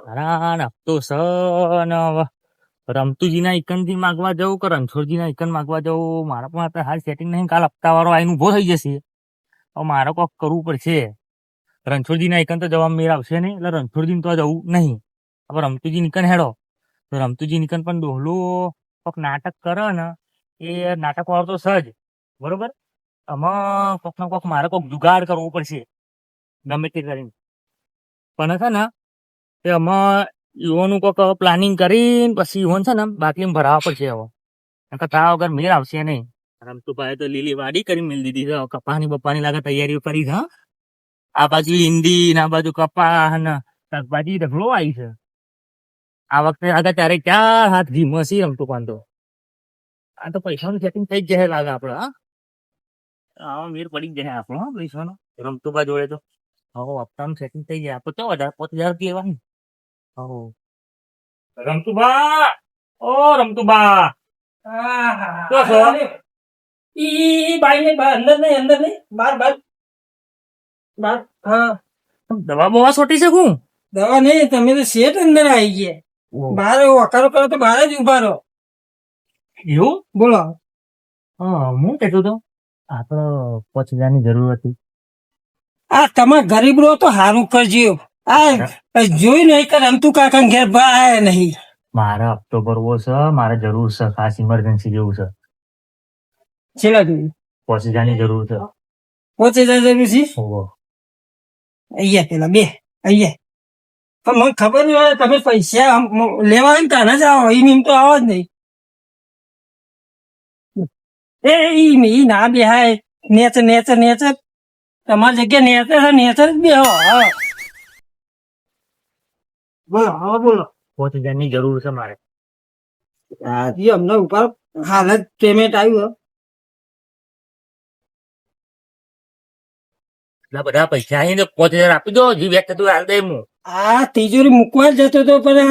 ના તો સન રમતુજીના ઇકન થી માગવા જવું કે રણછોડજીના ઇકન માગવા જવું મારા પણ અત્યારે હાલ સેટિંગ નહીં. કાલ હપ્તા વાળો આવીને ઉભો થઈ જશે. હવે મારે કોક કરવું પડશે. રણછોડજીના ઇકન તો જવા મેળ આવશે નહીં, એટલે રણછોડજી તો જવું નહીં. હવે રમતુજી નિકન હેડો તો રમતુજી નિકન પણ ડોહલું કોક નાટક કરે ને, એ નાટક વાળો તો સજ બરોબર. આમાં કોક ને કોક મારે કોક જુગાડ કરવો પડશે ગમે તે કરીને. પણ છે ને એ આમાં યુવાનું કોક પ્લાનિંગ કરીને પછી યુવાન છે ને બાટલીમાં ભરાવા પડશે. હવે કથા વગર મેળ આવશે નહીં. રમતુભાઈ તો લીલી વાડી કરી મેળ દીધી છે. કપાની બપ્પાની લાગે તૈયારીઓ કરી છે. આ બાજુ ઈંડી ને આ બાજુ કપા ને શાકભાજી ઢગલો આવી છે. આ વખતે આગળ ત્યારે 4 હાથ ધીમો છે રમતું પાંતો. આ તો પૈસાનું સેટિંગ થઈ જ જાય લાગે આપડે. હા મેળ પડી જ જાય આપણો પૈસાનો રમતુભા જોડે તો. હવે હપ્તાનું સેટિંગ થઈ જાય. આપણે તો 50,000 લેવાની. હો રમતુભા, ઓ રમતુભા, શું છો? ઈ બાઈ ને અંદર નહીં બાર હા દવા બવા છોટી શકું? દવા નહીં, તમે તો શેઠ અંદર આવી ગયા. બહાર વકારો કરો તો બહાર જ ઉભા રહો. એવું બોલો. હા હું કહેતો હતો આપડે 5,000 ની જરૂર હતી. આ તમે ગરીબ રહો તો સારું કરજો. આ જોઈ નહીં કે રમતું કાકા ઘેર ભાઈ નહીં. મારે હપ્તો ભરવો છે, મારે જરૂર છે, ખાસ ઇમરજન્સી જેવું છે. છેલ્લા જોયું 5,000 ની જરૂર છે. 5,000 જરૂર છે. ઓહો અહીંયા પેલા બે અહીંયા પણ મને ખબર નહીં હોય તમે પૈસા લેવા હોય ને તાને જ આવો. એમ તો આવો જ નહીં. એ ના બેહાય. નેચર તમારી જગ્યા નેચર જ બે બોલો. હવે બોલો. 5,000 ની જરૂર છે મારે. અમને ઉપર હાલ જ પેમેન્ટ આવ્યું. એટલા બધા પૈસા આવીને 5,000 આપી દો. જે વ્યક્ત તું હાલ દે હું. આ તિજોરી મૂકવા જ જતો હતો પણ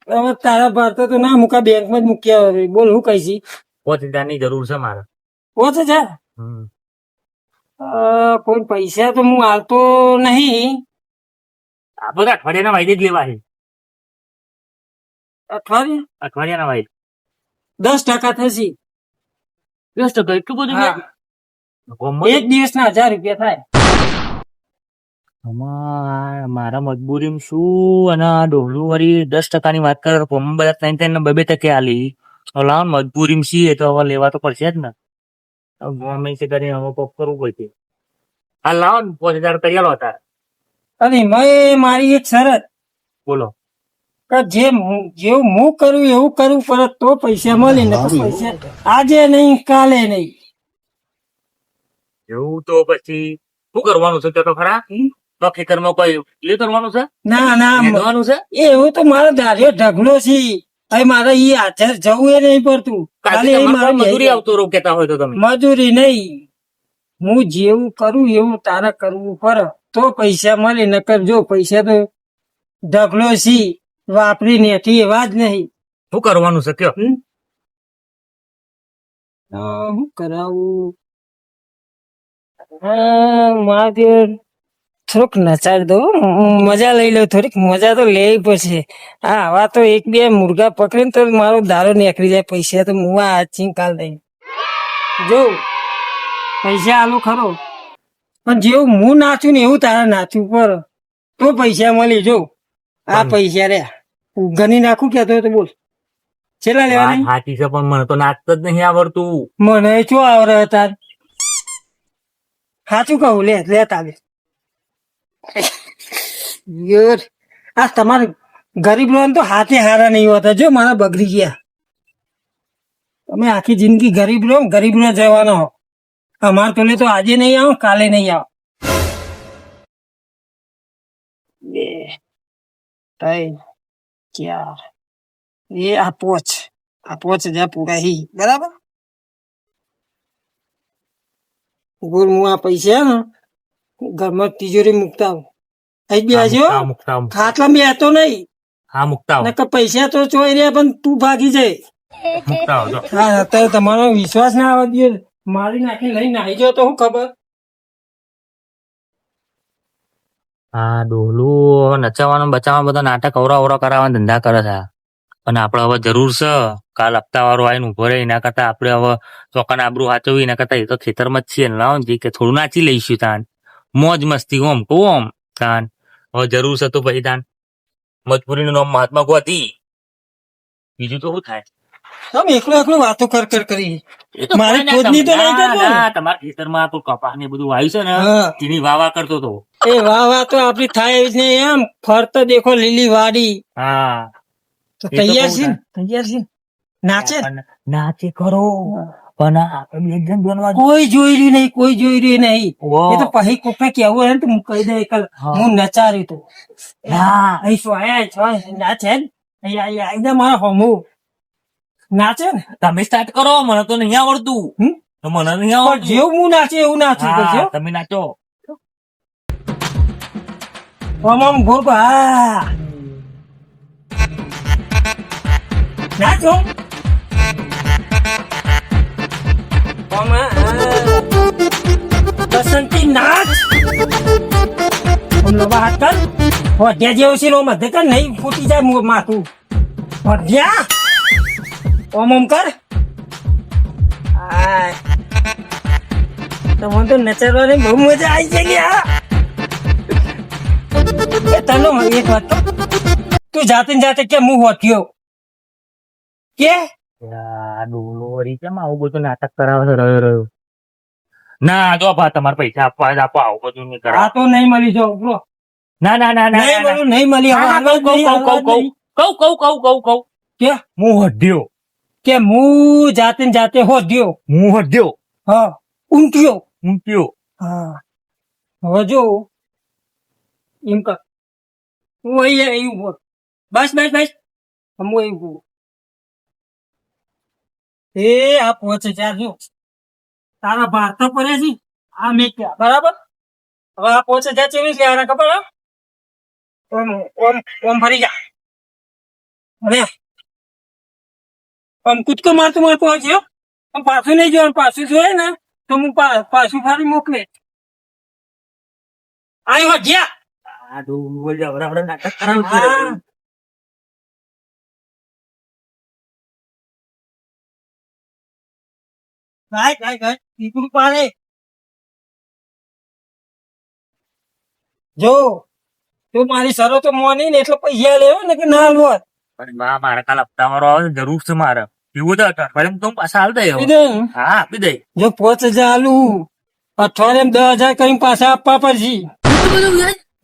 હવે તારા ભારતો તો ના મૂકા, બેંકમાં જ મૂક્યા. બોલ હું કહીશી. 5,000 ની જરૂર છે મારે. 5,000? કોઈ પૈસા તો હું હાલતો નહીં. આ બધા અઠવાડિયાના વાયદે જ લેવા છે. અઠવાડિયાના વાયદે 10% થશે. 10% એટલું બધું? એક દિવસના 1,000 રૂપિયા થાય. મારા મજબૂરી શું અને ડોલું વળી 10% ની વાત કરે તો બધા 3 ને 2 આલી. લાવ મજબૂરી છીએ તો હવે લેવા તો પડશે જ ને. ગમે છે કરીને હવે કોક કરવું પડશે. હા લાવો ને 5,000 કરી આલો હતા. અને મેં મારી એક શરત. બોલો. કે જેવું હું કરું એવું કરું પરત તો પૈસા મળે ને. પૈસા આજે નહીં કાલે નહીં. એવું તો પછી શું કરવાનું છે તો ખરા? તો ખેતરમાં કોઈ લે કરવાનું છે? ના મેળવાનું છે. એવું તો મારો ધાર્યો ઢગલો છે. હવે મારે ઈ હાજર જવું એ નહીં પડતું. કાલે મજૂરી આવતો રહો કેતા હોય તો તમે. મજૂરી નહીં, હું જેવું કરું એવું તારે કરવું પડે તો પૈસા મળે. નકર જો પૈસા તો ઢગલો છે વાપરી નેઠી એવા જ નહીં. શું કરવાનું છે કયો? શું કરાવું? મારે થોડુંક નચાડી દો, મજા લઈ લો. થોડીક મજા તો લેવી પડશે. આવા તો 1-2 મુર્ગા પકડીને તો મારો દારો નીકળી જાય. પૈસા તો હું આ કાલ દઈ જો પૈસા આલું ખરો. પણ જેવું હું નાચું ને એવું તારે નાચવું પડે તો પૈસા મળી. જો આ પૈસા રે ગણી નાખું કેતો તો બોલ છેલ્લા લેવા. હાથી છે પણ મને તો નાચતા જ નહીં આવડતું. મને શું આવડે તાર? સાચું કહું લે તારે. આ તમારે ગરીબ લોન તો હાથે હારા નહીં હોતા. જો મારા બગડી ગયા. તમે આખી જિંદગી ગરીબ લો જવાનો. અમાર પેલે તો આજે નહીં આવો કાલે નહીં આવો. 2 3 4 એ આ 5,000 પૂરા હી બરાબર. બોલ હું આ પૈસા ને ઘરમાં તિજોરી મૂકતા આવું. ખાટલા મેં હતો નહીં. હા મુકતા પૈસા તો ચોઈ રહ્યા પણ તું ભાગી જાય. હા અત્યારે તમારો વિશ્વાસ ના આવવા દે. મારી નાખી લઈને આવી જાવ તો શું ખબર. હા ડોલું નચાવવાનું બચાવવાનું બધા નાટક અવરા અવરા કરાવવાના ધંધા કરે છે અને આપણે હવે જરૂર છે કાલ હપ્તા વાળો આવીને ઉભો રહે એના કરતા આપણે હવે ચોકાને આબરૂ સાચવવી એના કરતા એ તો ખેતરમાં જ છીએ ને લાવો ને કે થોડું નાચી લઈશું તાન મોજ મસ્તી ઓમ કહું ઓમ તાન હવે જરૂર છે તો પછી તાન મજબૂરીનું નામ મહાત્મા ગોધી બીજું તો શું થાય તમે એકલો એકલો વાતો કરી એ તો મારે કોઈ ના ખોદની તો નહીં ના, કરતો ને. ના, તમારા ખેતરમાં તો કપાસ ને બધું વાવ્યું છે ને હા. તેની વાવા કરતો તો એ વાહ તો આપડી થાય એવી જ નહીં એમ ફરતો દેખો લીલી વાડી હા તો એ તો તૈયાર કહું છે ને? તૈયાર છે ને? નાચે ને? આપણને નાચે કરો પણ આપણે બે જણ બનવા કોઈ જોઈ રહ્યું નહીં કોઈ જોઈ રહ્યું નહીં ઓહ. એ તો પછી કોકને કેવું હોય ને તો હું કહી દઈ કે હા. હું નચાર્યું તું ના અહીં શું આયા છો નાચે ને અહીંયા આઈને મારા હોમું નાચે ને તમે સ્ટાર્ટ કરો મને તો નહીં આવડતું હમ? તો મને નહીં પણ આવડતું જેવું હું નાચે એવું નાચું હા, પછી તમે નાચો આમ આમ ગોળ ગોળ, હા નાચો આમ, હા. બસંતી નાચ આમ લોબા હાથ કર હોઢિયા જેવું છે ને ઓમ હદે કર નહીં ફૂટી જાય માથું હોઢિયા ઓમ ઓમ કર હાય. તમને તો નચરવાની બહુ મજા આવી છે ગયા એ તને એક વાત કહું? તું જાતે ને જાતે કે હું હોઠ્યો કે યા, ડોલો વળી કેમ આવું બધું નાટક કરાવે છે રહ્યો ના જો ભા તમારે પૈસા આપવા જ આપો આવું બધું નહીં આ કરાવો તો નહીં મળી જો ઉભરો. ના ના ના ના નહીં ના, ના. મળ્યું નહીં મળી હવે હા, હાલવા જ કહું, નહીં, કહું, હાલવા જ કહું, નહીં. કહું. કે હું હડ્યો કે હું જાતે ને જાતે હોઠ્યો હું હડ્યો હા ઊંઘ્યો હું પીયો હા હવે જો એમ કર હું અહીંયા અહીં ઉભો બસ બસ બસ હું અહીં ઉભો એ આ પહોંચે ત્યાં જો તારા ભારત પડે છે આ મેં ક્યાં બરાબર હવે આ પહોંચે ત્યાં ચેવી લેવાના ખબર હે? ઓમ ઓમ ઓમ ફરી જા હવે આમ કૂદકો મારતો મારતો આવજો આમ પાછું નહીં જોવાનું પાછું જોઈએ ને તો હું પાછું ફરી મોકલે આવ્યો ગયા આ ડોલો જવરાવડા નાટક કરાવે છે હા. ગાય પીપળું પાડે જો તું મારી શરતો મોની ને એટલે પૈસા લેવો ને કે ના લો પણ બા મારે કાલ હપ્તા વાળો આવે છે, જરૂર છે મારે એવું તો અઠવાડિયામાં તો હું પાછા હાલ દઈ આપી દે હા આપી દઈ જો 5,000 આલુ અઠવાડિયામાં 10,000 કરીને પાછા આપવા પડશે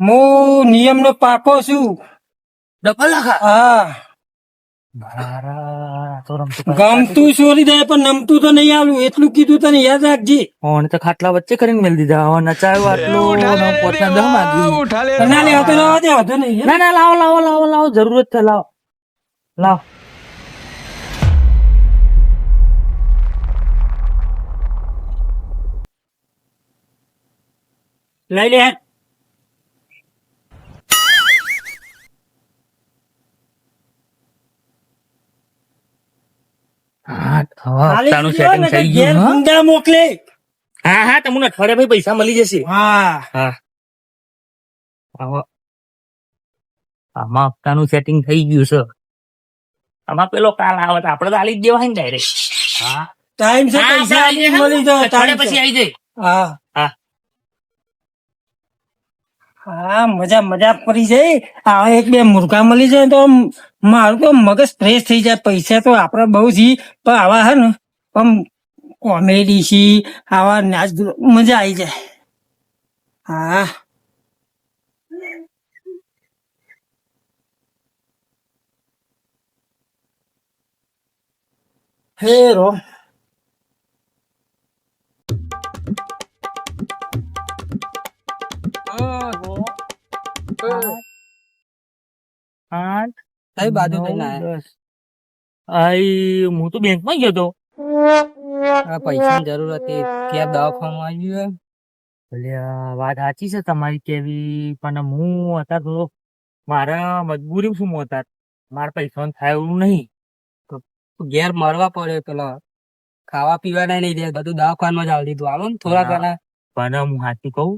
હું નિયમ નો પાકો છું ડબલ લાખા હા મારા તો રમતું ગમતું ચોરી દે પણ નમતું તો નહીં આલું એટલું કીધું તને યાદ રાખજે ફોન તો ખાટલા વચ્ચે કરીને મેલ દીધા હવે નચાયો આટલું ને પોતના દહ માગી ના લે તો રહેવા દે વાંધો નહીં ના ના લાવો જરૂરત છે લાવો લઈ લે હા ખાલી હપ્તાનું કીધું સેટિંગ ને કે થઈ ઘેર ગયું હો. ગુંડા મોકલે હા તમને અઠવાડિયા ભાઈ પૈસા મળી જશે હા હા આમાં હપ્તાનું સેટિંગ થઈ ગયું છે આમાં પેલો કાલ આવે તો આપડે તો આલી જ દેવાય ને ડાયરેક્ટ હા ટાઈમ છે હા, પૈસા આપણે આલી મળી જાય અઠવાડિયા ટાઈમ પછી આવી જાય હા હા. હા મજા પડી જાય આ એક બે મુર્ગા મળી જાય તો આમ મારું તો મગજ ફ્રેશ થઈ જાય પૈસા તો આપડે બહુ છી પણ આવા હે ને આમ કોમેડી છી આવા નાચ મજા આવી જાય હા હેરો આઠ કઈ બાજુ નવ, થઈને આયા? 10. આઈ હું તો બેંક માં ગયો તો પૈસાની જરૂર હતી ક્યાં દવાખાનું આવ્યું અલ્યા વાત સાચી છે તમારી કેવી પણ હું અત્યારે થોડો મારા મજબૂરી શું હું અત્યારે મારા પૈસા થાય એવું નહીં ઘેર મળવા પડ્યો પેલો ખાવા પીવાના નહીં દે બધું દવાખાનમાં જ આલી દીધું આલો ને થોડા હા. ઘણા પણ હું સાચું કહું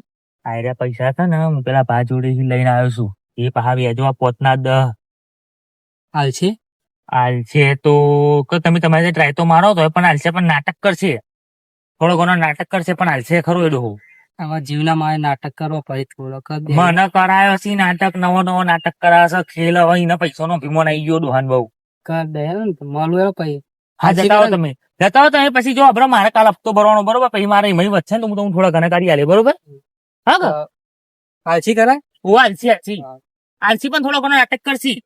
આયરા પૈસા છે ને હું પેલા ભા જોડેથી લઈને આવ્યો છું. એ પાછા વેચવા પોતના 10 હાલ છે આલશે તો કે તમે તમારી ટ્રાય તો મારો તો પણ આલશે, પણ નાટક કરશે. થોડો ઘણો નાટક કરશે પણ હાલશે ખરું એ ડોહો. આમાં જીવના મારે નાટક કરવો પડે થોડો મને કરાયો છે નાટક, નવો નવો નાટક કરાયો છે. ખેલ હવે એના પૈસાનો ભીમો આવી ગયો ડોહાન બહુ. કર દે ને મળું એવો પછી હા જતા હો તમે, જતા હો તમે. પછી જો આપણે મારે કાલ હપ્તો ભરવાનો બરોબર, પછી મારે એમાં વધશે ને તો હું થોડા ઘણા કાઢી આલે બરોબર. હા કે હાલસી કરાય ઓ આલસી આલસી આલસી પણ થોડો ઘણો નાટક કરશી.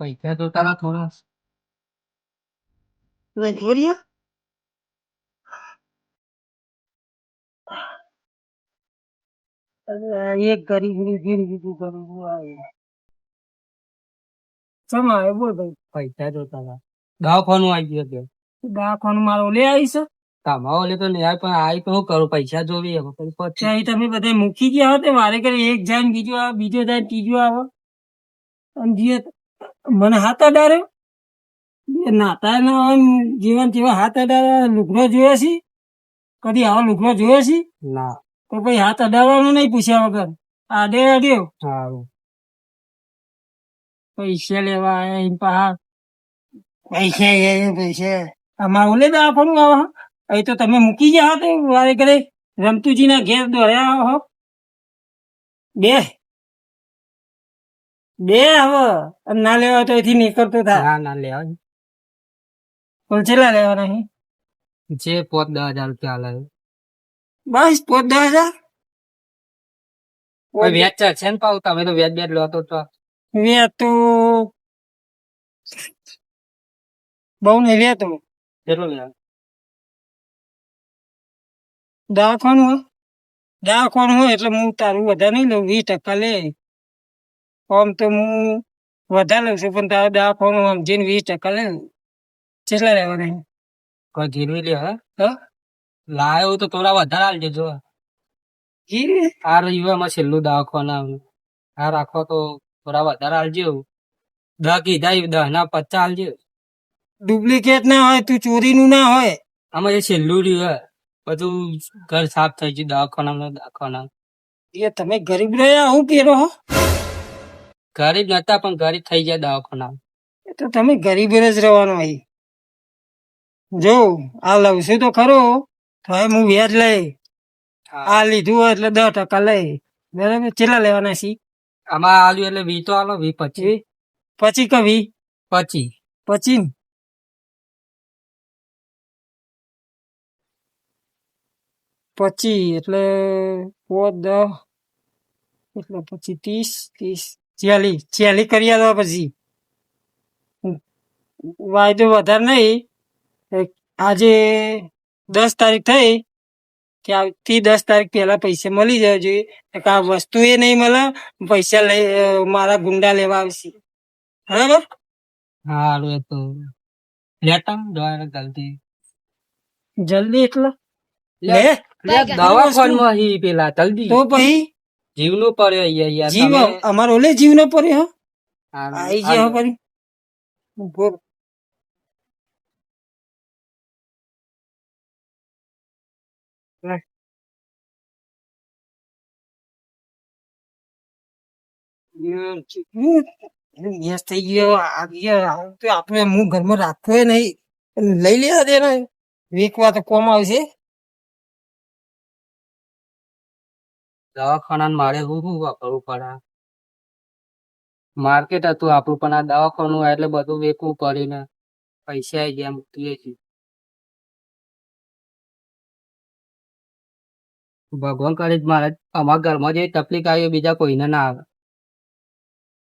પૈસા તો તારા થોડા એક ગરીબ જિંદગી કરવું આવે બોલ ભાઈ. પૈસા જોતા હતા દવાખાનું આવી ગયો કે દવાખાનું મારો લે આવી છે તમારો લે તો લે આવી પણ આવી તો શું કરું પૈસા જોવી પછી તમે બધા મૂકી ગયા હો વારે કરી એક જાય ને બીજો આવે બીજો જાય ત્રીજો આવે અને જે મને હાથ અડાડ્યો નાતા ના હોય ને જીવન જેવા હાથ અડાડ્યા લુગડો જોયો છે કદી આવો લુગડો જોયો છે ના તો પછી હાથ અડાડવાનું નહીં પૂછ્યા વગર આડે અડ્યો સારું પૈસા લેવા આયા એમ પા પૈસા અમારે ઓલે દવાખાનું આવે અહીં તો તમે મૂકી ગયા હો તો વારે કરે રમતુજી ના ઘેર દોડ્યા હો બે બે હવે ના લેવા તો એથી નીકળતો થાય ના લેવા બોલ છેલ્લા લેવા નહીં જે 5-10 હજાર રૂપિયા લાવે બસ 5-10 હજાર વ્યાજ છે ને પાવ તમે તો વ્યાજ લો તો વ્યાજ તો બહુ નહીં લે તો કેટલો લે દવાખાનું હોય એટલે હું તારું વધારે નહીં લઉં 20% લે આમ તો હું વધારે લઉં છું પણ તારું દવાખાનું સમજીને 20% લે કેટલા લેવાના કોઈ ગીરવી લે હા લાયો તો થોડા વધારે આલજે જો ગીરવી આ રવિવારમાં છેલ્લું દવાખાનું આ રાખો તો થોડા વધારે આલજો 10 કીધા 10 ના 50 આલજો ડુપ્લિકેટ ના હોય તું ચોરીનું ના હોય આમાં જે છેલ્લું રહ્યું બધું ઘર સાફ થઈ ગયું દવાખાના એ તમે ગરીબ રહ્યા હું પહેરો હો ગરીબ નતા પણ ગરીબ થઈ ગયા દવાખાના એ તો તમે ગરીબ જ રહેવાનો અહીં જો આ લવશું તો ખરો તો હું વ્યાજ લઈ આ લીધું હોય એટલે 10% લઈ બરાબર કેટલા લેવાના છે આમાં આલ્યું એટલે 20 તો આલો 20 પછી કે 20 પછી એટલે 5-10 એટલે પછી 30 40 કરી આલો પછી વાયદો વધારે નહીં આજે 10 તારીખ થઈ કે આવતી 10 તારીખ પહેલા પૈસા મળી જાય જોઈએ આ વસ્તુ એ નહીં મળે પૈસા લઈ મારા ગુંડા લેવા આવશે બરાબર સારું તો લેતા જલ્દી એટલે દવાખાનમાં પેલા જલ્દી તો પછી જીવનો પડ્યો જીવ અમારો ઓલે જીવનો પડ્યો આઈ જે કરી યસ થઈ ગયો આપણે હું ઘરમાં રાખવો નહીં લઈ લેવા દે ને વેકવા તો કોમ આવશે દવાખાના મારે શું વાપરવું પડે માર્કેટ હતું આપણું પણ આ દવાખાનું એટલે બધું વેચવું પડે ને પૈસા આવી ગયા મૂકીએ છીએ ભગવાન કરે જ મારે અમારા ઘરમાં જે તકલીફ આવી એ બીજા કોઈને ના આવે.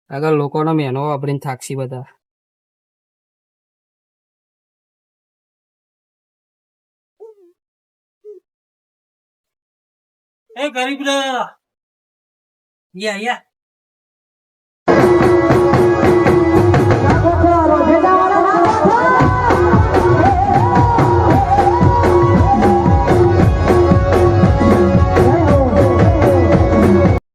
આગળ લોકોનો મહેનો વાપરીને થાકસી બધા. એ ગરીબ યા યા